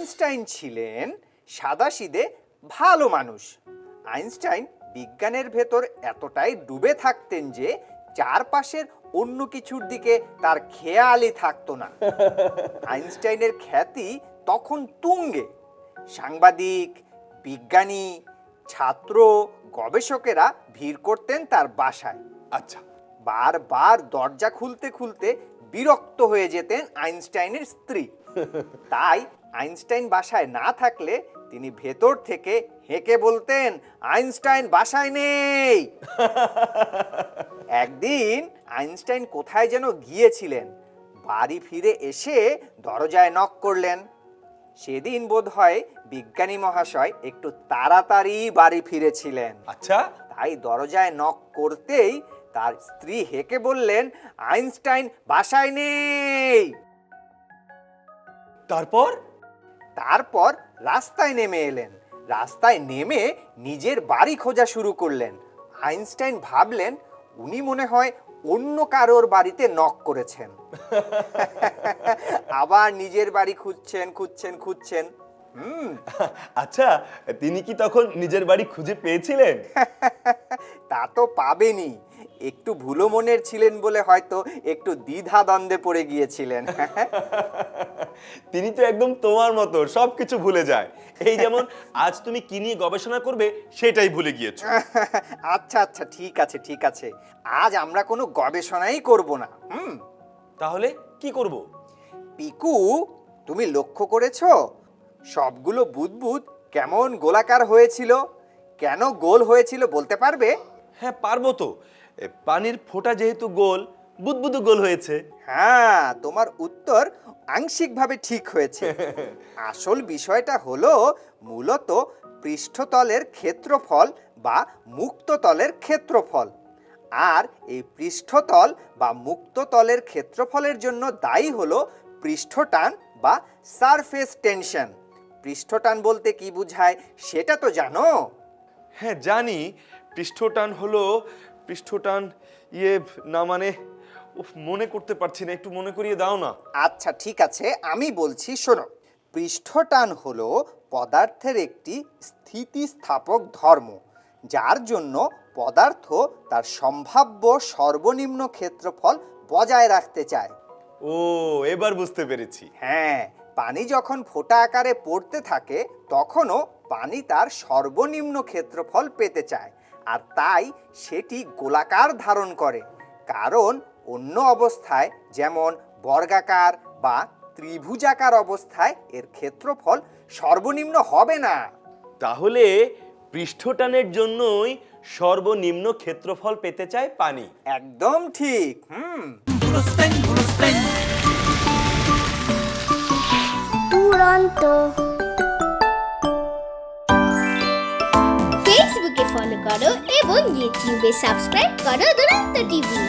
Einstein ছিলেন সাদাসিধে ভালো মানুষ। আইনস্টাইন বিজ্ঞানের ভেতর এতটাই ডুবে থাকতেন যে চারপাশের অন্য কিছুর দিকে তার খেয়ালই থাকতো না। আইনস্টাইনের খ্যাতি তখন তুঙ্গে। সাংবাদিক, বিজ্ঞানী, ছাত্র, গবেষকেরা ভিড় করতেন তার বাসায়। আচ্ছা, বারবার দরজা খুলতে খুলতে বিরক্ত হয়ে যেতেন আইনস্টাইনের স্ত্রী। তাই আইনস্টাইন বাসায় না থাকলে তিনি ভেতর থেকে হেঁকে বলতেন, আইনস্টাইন বাসায় নেই। একদিন আইনস্টাইন কোথায় যেন গিয়েছিলেন, বাড়ি ফিরে এসে দরজায় নক করলেন। সেদিন বোধহয় বিজ্ঞানী মহাশয় একটু তাড়াতাড়ি বাড়ি ফিরেছিলেন। আচ্ছা, তাই দরজায় নক করতেই তার স্ত্রী হেঁকে বললেন, আইনস্টাইন বাসায় নেই। তারপর রাস্তায় নেমে এলেন। রাস্তায় নেমে নিজের বাড়ি খোঁজা শুরু করলেন। আইনস্টাইন ভাবলেন উনি মনে হয় অন্য কারোর বাড়িতে নক করেছেন। আবার নিজের বাড়ি খুঁজছেন। আচ্ছা, তিনি কি তখন নিজের বাড়ি খুঁজে পেয়েছিলেন? তা তো পাবেনই। একটু ভুলো মনের ছিলেন বলে হয়তো একটু দ্বিধা দ্বন্দ্বে পড়ে গিয়েছিলেন। তিনি তো একদম তোমার মতো সবকিছু ভুলে যায়। এই যেমন আজ তুমি কি নিয়ে গবেষণা করবে সেটাই ভুলে গিয়েছো। আচ্ছা, ঠিক আছে। আজ আমরা কোনো গবেষণাই করব না। তাহলে কি করব? পিকু, তুমি লক্ষ্য করেছো সবগুলো বুদবুদ কেমন গোলাকার হয়েছিল? কেন গোল হয়েছিল বলতে পারবে? হ্যাঁ, পারবো তো। পানির ফোঁটা যেহেতু গোল, বুদবুদও গোল হয়েছে। হ্যাঁ, তোমার উত্তর আংশিকভাবে ঠিক হয়েছে। আসল বিষয়টা হলো মূলত পৃষ্ঠতলের ক্ষেত্রফল বা মুক্ততলের ক্ষেত্রফল। আর এই পৃষ্ঠতল বা মুক্ততলের ক্ষেত্রফলের জন্য দায়ী হলো পৃষ্ঠটান বা সারফেস টেনশন। পৃষ্ঠটান বলতে কি বোঝায় সেটা তো জানো? হ্যাঁ জানি, পৃষ্ঠটান না মানে মনে করতে পারছি না, একটু মনে করিয়ে দাও না। আচ্ছা ঠিক আছে, আমি বলছি শোনো। পৃষ্ঠটান হলো পদার্থের একটি স্থিতিস্থাপক ধর্ম, যার জন্য পদার্থ তার সম্ভাব্য সর্বনিম্ন ক্ষেত্রফল বজায় রাখতে চায়। ও, এবার বুঝতে পেরেছি। হ্যাঁ, পানি যখন ফোঁটা আকারে পড়তে থাকে তখনও পানি তার সর্বনিম্ন ক্ষেত্রফল পেতে চায়, আর তাই সেটি গোলাকার ধারণ করে। কারণ অন্য অবস্থায় যেমন বর্গাকার বা ত্রিভুজাকার অবস্থায় এর ক্ষেত্রফল সর্বনিম্ন হবে না। তাহলে পৃষ্ঠটানের জন্যই সর্বনিম্ন ক্ষেত্রফল পেতে চায় পানি। একদম ঠিক। ফেসবুকে ফলো করো এবং ইউটিউবে সাবস্ক্রাইব করো দুরন্ত টিভি।